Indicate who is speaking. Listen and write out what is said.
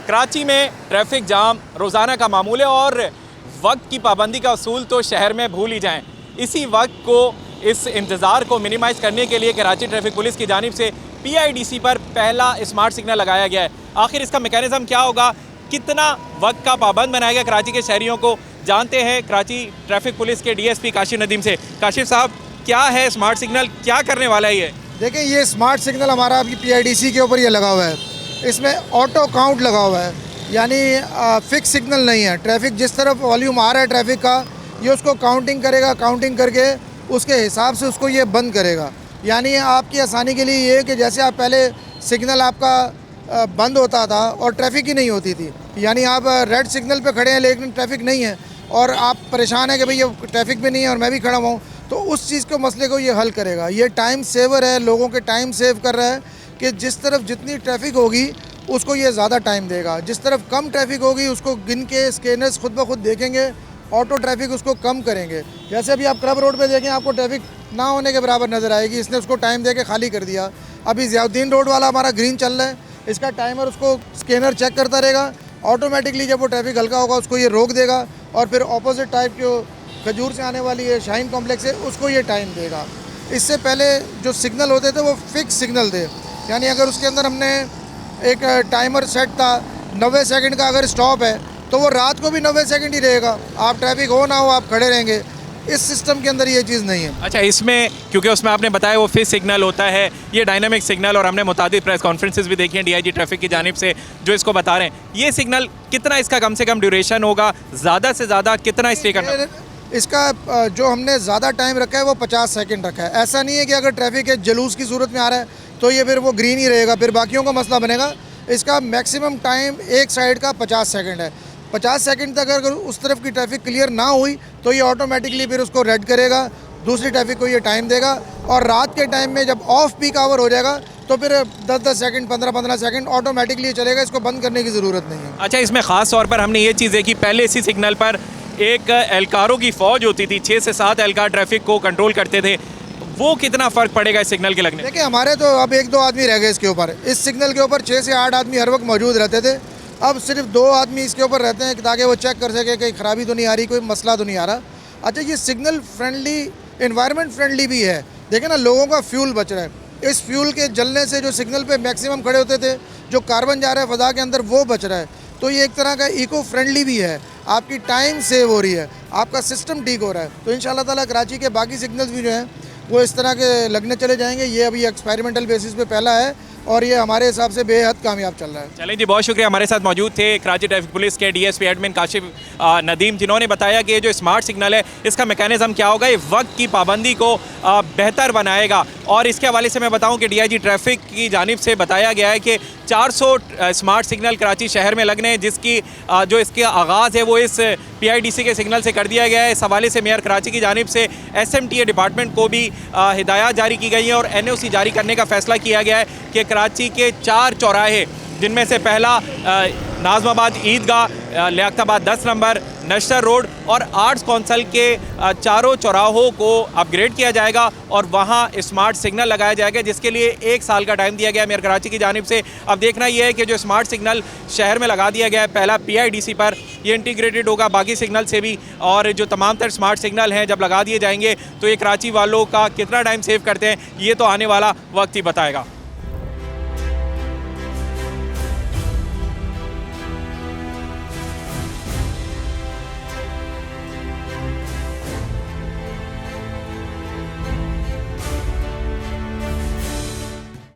Speaker 1: कराची में traffic jam रोज़ाना का मामूल है और वक्त की पाबंदी का असूल तो शहर में भूल ही जाएं। इसी वक्त को, इस इंतज़ार को मिनिमाइज़ करने के लिए कराची ट्रैफिक पुलिस की जानिब से PIDC पर पहला स्मार्ट सिग्नल लगाया गया है। आखिर इसका मैकेनिज़्म क्या होगा, कितना वक्त का पाबंद बनाएगा कराची के शहरियों को, जानते हैं कराची ट्रैफिक पुलिस के DSP काशिफ नदीम से। काशिफ साहब, क्या है स्मार्ट सिग्नल, क्या करने वाला है ये?
Speaker 2: देखें, ये स्मार्ट सिग्नल हमारा अभी PIDC के ऊपर ये लगा हुआ है। इसमें ऑटो काउंट लगा हुआ है, यानी फिक्स सिग्नल नहीं है। ट्रैफिक जिस तरफ वॉल्यूम आ रहा है ट्रैफिक का, ये उसको काउंटिंग करेगा, काउंटिंग करके उसके हिसाब से उसको ये बंद करेगा। यानी आपकी आसानी के लिए ये कि जैसे आप पहले सिग्नल आपका बंद होता था और ट्रैफिक ही नहीं होती थी, यानी आप रेड सिग्नल पे खड़े हैं लेकिन ट्रैफिक नहीं है और आप परेशान हैं कि भाई ये ट्रैफिक भी नहीं है और मैं भी खड़ा हुआ हूँ, तो उस चीज़ को, मसले को ये हल करेगा। ये टाइम सेवर है, लोगों के टाइम सेव कर रहा है कि जिस तरफ जितनी ट्रैफिक होगी उसको ये ज़्यादा टाइम देगा, जिस तरफ कम ट्रैफिक होगी उसको गिन के स्कैनर्स खुद ब खुद देखेंगे, ऑटो ट्रैफिक उसको कम करेंगे। जैसे अभी आप क्लब रोड पे देखें, आपको ट्रैफिक ना होने के बराबर नज़र आएगी, इसने उसको टाइम दे के खाली कर दिया। अभी ज़ियाउद्दीन रोड वाला हमारा ग्रीन चल रहा है, इसका टाइमर उसको स्कैनर चेक करता रहेगा, ऑटोमेटिकली जब वो ट्रैफिक हल्का होगा उसको ये रोक देगा और फिर अपोजिट टाइप जो खजूर से आने वाली है, शाहीन कॉम्प्लेक्स है, उसको ये टाइम देगा। इससे पहले जो सिग्नल होते थे वो फिक्स सिग्नल थे, यानी अगर उसके अंदर हमने एक टाइमर सेट था 90 सेकंड का, अगर स्टॉप है तो वो रात को भी 90 सेकंड ही रहेगा, आप ट्रैफिक हो ना हो आप खड़े रहेंगे। इस सिस्टम के अंदर ये चीज़ नहीं है।
Speaker 1: अच्छा, इसमें क्योंकि उसमें आपने बताया वो फिक्स सिग्नल होता है, ये डायनामिक सिग्नल, और हमने मुतादिद प्रेस कॉन्फ्रेंसेस भी देखी हैं DIG ट्रैफिक की जानिब से जो इसको बता रहे हैं। ये सिग्नल कितना, इसका कम से कम ड्यूरेशन होगा, ज़्यादा से ज़्यादा कितना स्टे करना?
Speaker 2: इसका जो हमने ज़्यादा टाइम रखा है वो 50 सेकंड रखा है। ऐसा नहीं है कि अगर ट्रैफिक है जलूस की सूरत में आ रहा है तो ये फिर वो ग्रीन ही रहेगा, फिर बाकियों का मसला बनेगा। इसका मैक्सिमम टाइम एक साइड का 50 सेकंड है। 50 सेकंड तक अगर उस तरफ की ट्रैफिक क्लियर ना हुई तो ये ऑटोमेटिकली फिर उसको रेड करेगा, दूसरी ट्रैफिक को ये टाइम देगा, और रात के टाइम में जब ऑफ पीक आवर हो जाएगा तो फिर 10-10 सेकंड 15-15 सेकंड ऑटोमेटिकली चलेगा, इसको बंद करने की ज़रूरत नहीं है।
Speaker 1: अच्छा, इसमें ख़ास तौर पर हमने ये चीज़ देखी, पहले इसी सिग्नल पर एक एहलकारों की फ़ौज होती थी, 6 से 7 एहलकार ट्रैफिक को कंट्रोल करते थे। वो कितना फ़र्क पड़ेगा इस सिग्नल के लगने?
Speaker 2: देखिए, हमारे तो अब 1-2 आदमी रह गए इसके ऊपर। इस सिग्नल के ऊपर 6 से 8 आदमी हर वक्त मौजूद रहते थे, अब सिर्फ 2 आदमी इसके ऊपर रहते हैं ताकि वो चेक कर सके कहीं ख़राबी तो नहीं आ रही, कोई मसला तो नहीं आ रहा। अच्छा, ये सिग्नल फ्रेंडली, एनवायरनमेंट फ्रेंडली भी है। देखें ना, लोगों का फ्यूल बच रहा है। इस फ्यूल के जलने से जो सिग्नल पे मैक्सिमम खड़े होते थे, जो कार्बन जा रहा है फ़ज़ा के अंदर, वो बच रहा है। तो ये एक तरह का इको फ्रेंडली भी है, आपकी टाइम सेव हो रही है, आपका सिस्टम ठीक हो रहा है। तो इंशाल्लाह ताला कराची के बाकी सिग्नल्स भी जो हैं वो इस तरह के लगने चले जाएंगे। ये अभी एक्सपेरिमेंटल बेसिस पे पहला है और ये हमारे हिसाब से बेहद कामयाब चल रहा है।
Speaker 1: चलें जी, बहुत शुक्रिया। हमारे साथ मौजूद थे कराची ट्रैफिक पुलिस के DSP एडमिन काशिफ नदीम, जिन्होंने बताया कि ये जो स्मार्ट सिग्नल है इसका मैकेनिज़्म क्या होगा, ये वक्त की पाबंदी को बेहतर बनाएगा। और इसके हवाले से मैं बताऊं कि DIG ट्रैफिक की जानिब से बताया गया है कि 400 स्मार्ट सिग्नल कराची शहर में लगने हैं, जिसकी जो इसका आगाज़ है वो इस PIDC के सिग्नल से कर दिया गया है। इस हवाले से मेयर कराची की जानिब से SMTA डिपार्टमेंट को भी हिदायत जारी की गई हैं और NOC जारी करने का फ़ैसला किया गया है कि कराची के 4 चौराहे, जिनमें से पहला नाज़माबाद ईदगाह, लियाकताबाद 10 नंबर, नशर रोड और आर्ट्स कौंसल के चारों चौराहों को अपग्रेड किया जाएगा और वहाँ स्मार्ट सिग्नल लगाया जाएगा, जिसके लिए 1 साल का टाइम दिया गया मेयर कराची की जानिब से। अब देखना यह है कि जो स्मार्ट सिग्नल शहर में लगा दिया गया है पहला PIDC पर, ये इंटीग्रेटेड होगा बाकी सिग्नल से भी, और जो तमाम तर स्मार्ट सिग्नल हैं जब लगा दिए जाएंगे तो ये कराची वालों का कितना टाइम सेव करते हैं ये तो आने वाला वक्त ही बताएगा।